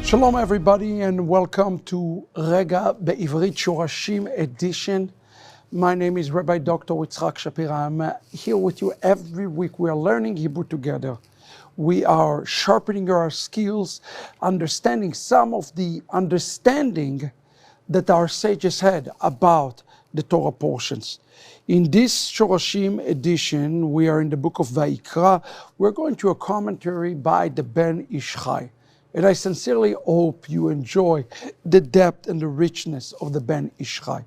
Shalom everybody and welcome to Rega Bivrit Shorashim edition. My name is Rabbi Dr. Yitzhak Shapira. I'm here with you every week. We are learning Hebrew together. We are sharpening our skills, understanding some of the understanding that our sages had about the Torah portions. In this Shorashim edition, we are in the book of Vayikra. We're going to a commentary by the Ben Ish Chai. And I sincerely hope you enjoy the depth and the richness of the Ben Ish Chai.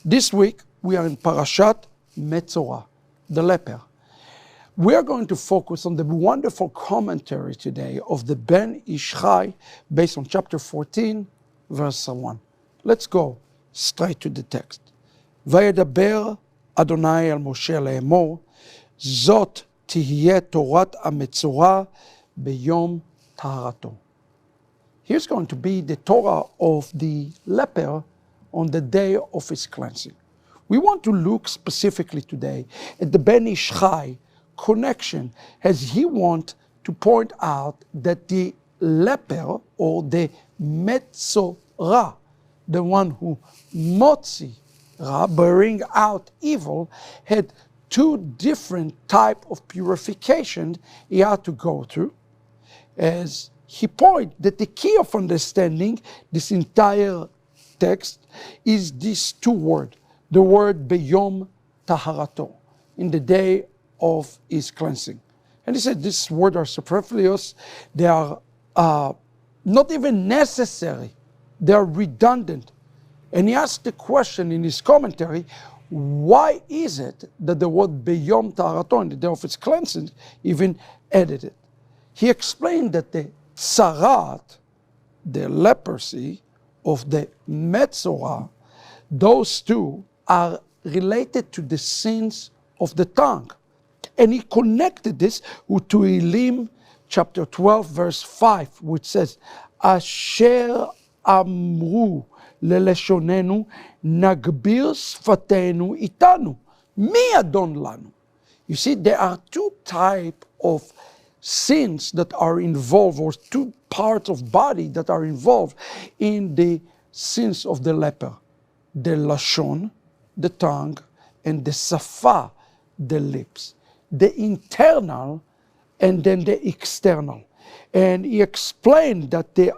This week, we are in Parashat Metzorá, the leper. We are going to focus on the wonderful commentary today of the Ben Ish Chai based on chapter 14, verse 1. Let's go straight to the text. וידבר אדוני אל משה לאמור, זאת תהיה תורת המצורע ביום טהרתו. Here's going to be the Torah of the leper on the day of his cleansing. We want to look specifically today at the Ben Ish Chai connection, as he wants to point out that the leper or the Metzorá, the one who motzi ra, bearing out evil, had two different types of purification he had to go through. As he points that the key of understanding this entire text is these two words, the word beyom taharato, in the day of his cleansing. And he said these words are superfluous, they are not even necessary, they are redundant. And he asked the question in his commentary, why is it that the word beyom taharato, in the day of his cleansing, even added it? He explained that the tzarat, the leprosy of the Metzorá, those two are related to the sins of the tongue. And he connected this with Tehillim chapter 12 verse 5, which says, Asher amru leleshonenu nagbir sfatenu itanu. Mi adon lanu. You see, there are two types of sins that are involved, or two parts of body that are involved in the sins of the leper. The lashon, the tongue, and the safa, the lips. The internal and then the external. And he explained that that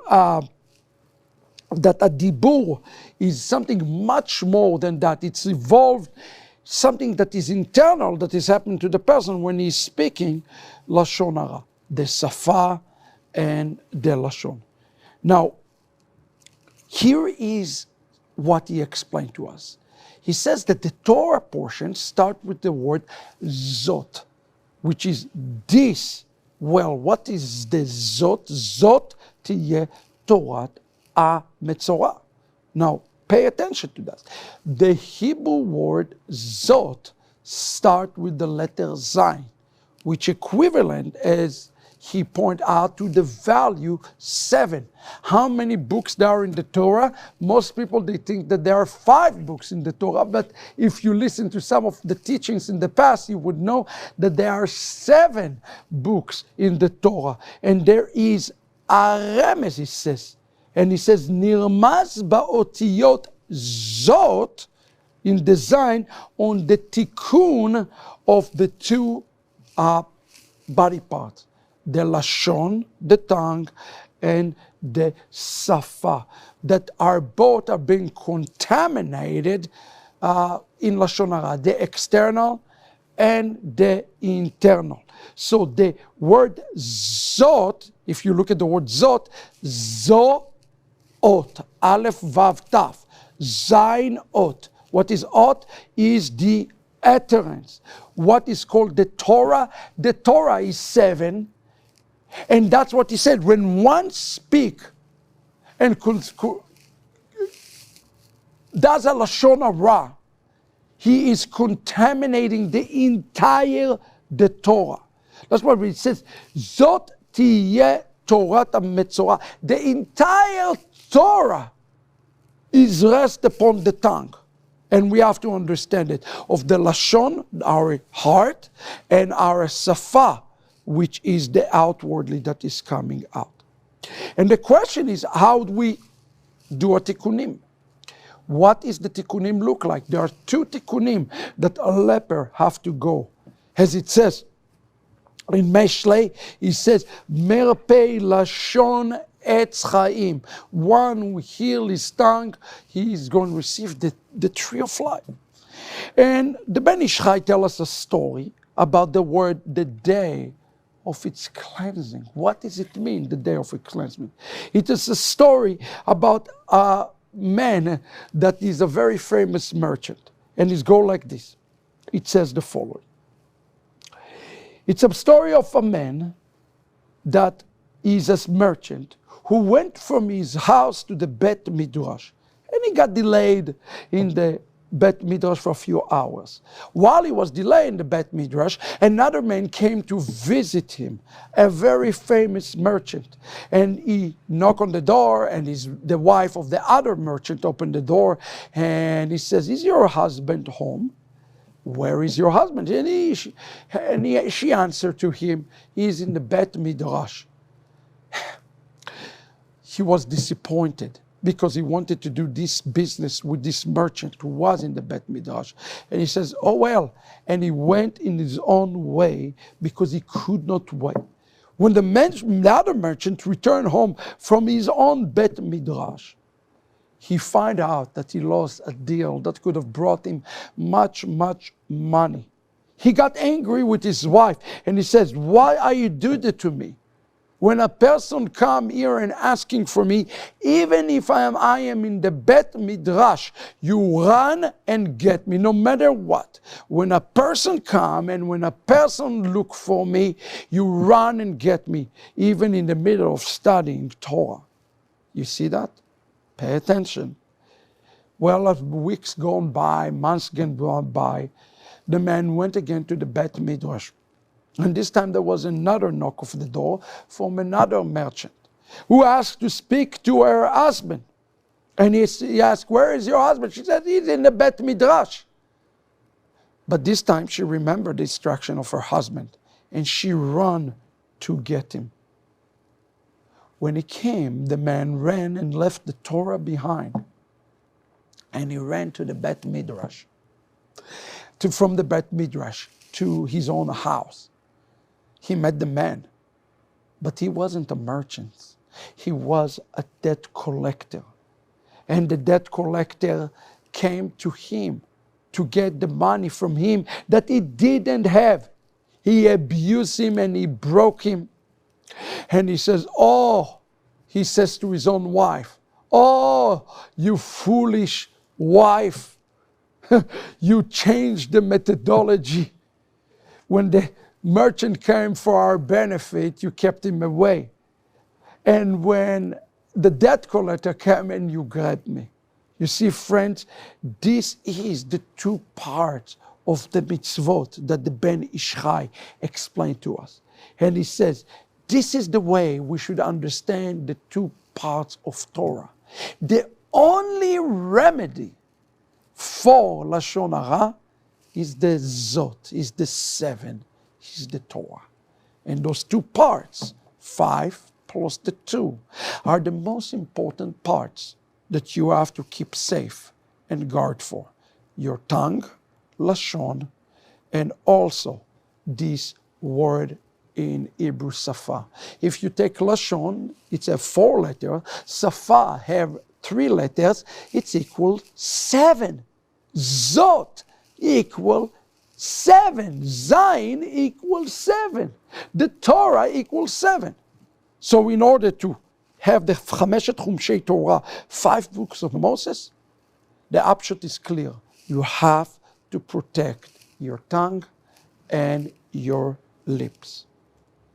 a dibur is something much more than that. It's evolved, something that is internal, that is happening to the person when he's speaking lashon hara, the safa and the lashon. Now, here is what he explained to us. He says that the Torah portions start with the word zot, which is this. Well, what is the zot? Zot tiyeh Torat ha-Metzorá. Now, pay attention to that. The Hebrew word zot start with the letter zayin, which equivalent, as he pointed out, to the value 7. How many books there are in the Torah? Most people, they think that there are 5 books in the Torah, but if you listen to some of the teachings in the past, you would know that there are 7 books in the Torah. And there is a remes, he says. And he says, nirmaz ba'otiyot zot, in design on the tikkun of the two body parts, the lashon, the tongue, and the safa, that are being contaminated in lashon hara, the external and the internal. So the word zot, if you look at the word zot, zoot, aleph vav taf, zayin ot. What is ot is the utterance. What is called the Torah is 7. And that's what he said. When one speak and does a lashon hara, he is contaminating the entire the Torah. That's what it says. Zot tiyeh Torat ha-Metzorá. The entire Torah is rest upon the tongue. And we have to understand it. Of the lashon, our heart, and our safa, which is the outwardly that is coming out. And the question is, how do we do a tikkunim? What is the tikkunim look like? There are 2 tikkunim that a leper have to go. As it says in Meshlei, it says, Merpei Lashon Etz Chaim. One who heal his tongue, he is going to receive the tree of life. And the Ben Ish Chai tell us a story about the word, the day of its cleansing. What does it mean, the day of its cleansing? It is a story about a man that is a very famous merchant. And it goes like this. It says the following. It's a story of a man that is a merchant who went from his house to the Bet Midrash. And he got delayed in the Bet Midrash for a few hours. While he was delayed in the Bet Midrash, another man came to visit him, a very famous merchant. And he knocked on the door, and the wife of the other merchant opened the door, and he says, "Is your husband home? Where is your husband?" And she answered to him, "He's in the Bet Midrash." He was disappointed because he wanted to do this business with this merchant who was in the Bet Midrash. And he says, "Oh well." And he went in his own way because he could not wait. When the other merchant returned home from his own Bet Midrash, he found out that he lost a deal that could have brought him much, much money. He got angry with his wife and he says, "Why are you doing that to me? When a person come here and asking for me, even if I am in the Bet Midrash, you run and get me, no matter what. When a person come and when a person look for me, you run and get me, even in the middle of studying Torah." You see that? Pay attention. Well, as weeks gone by, months gone by, the man went again to the Bet Midrash. And this time there was another knock of the door from another merchant who asked to speak to her husband. And he asked, "Where is your husband?" She said, "He's in the Bet Midrash." But this time she remembered the instruction of her husband and she ran to get him. When he came, the man ran and left the Torah behind. And he ran to the Bet Midrash, from the Bet Midrash to his own house. He met the man, but he wasn't a merchant. He was a debt collector. And the debt collector came to him to get the money from him that he didn't have. He abused him and he broke him. And he says, he says to his own wife, "Oh, you foolish wife, you changed the methodology. When the merchant came for our benefit, you kept him away. And when the debt collector came and you grabbed me." You see, friends, this is the 2 parts of the mitzvot that the Ben Ish Chai explained to us. And he says, this is the way we should understand the 2 parts of Torah. The only remedy for Lashon Hara is the Zot, is the 7, is the Torah. And those 2 parts, 5 plus the 2, are the most important parts that you have to keep safe and guard for. Your tongue, Lashon, and also this word in Hebrew, Safa. If you take Lashon, it's a 4 letter. Safa have 3 letters. It's equal 7. Zot equal 7. Zayin equals 7. The Torah equals 7. So in order to have the Chameshet Chumshei Torah, 5 books of Moses, the upshot is clear. You have to protect your tongue and your lips.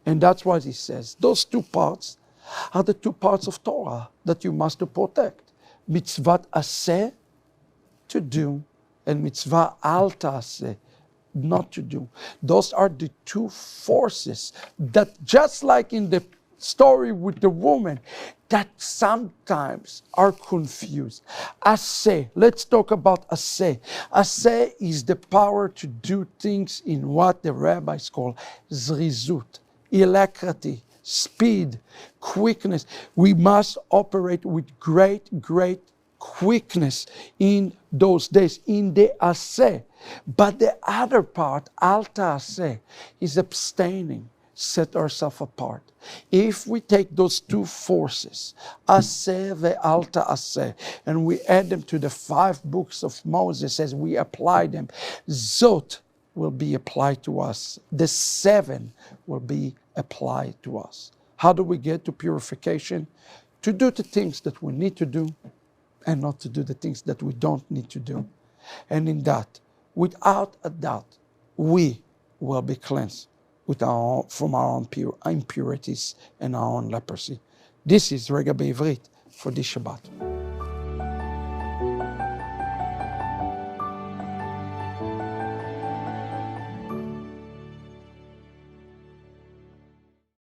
And that's what he says. Those 2 parts are the 2 parts of Torah that you must protect. Mitzvat aseh, to do, and mitzvah al ta'aseh, not to do. Those are the 2 forces that, just like in the story with the woman, that sometimes are confused. Aseh, let's talk about aseh. Aseh is the power to do things in what the rabbis call zrizut, alacrity, speed, quickness. We must operate with great quickness in those days, in the aseh. But the other part, alta aseh, is abstaining, set ourselves apart. If we take those two forces, aseh ve alta aseh, and we add them to the 5 books of Moses as we apply them, zot will be applied to us. The 7 will be applied to us. How do we get to purification? To do the things that we need to do and not to do the things that we don't need to do. And in that, without a doubt, we will be cleansed from our own impurities and our own leprosy. This is Rega Bivrit for this Shabbat.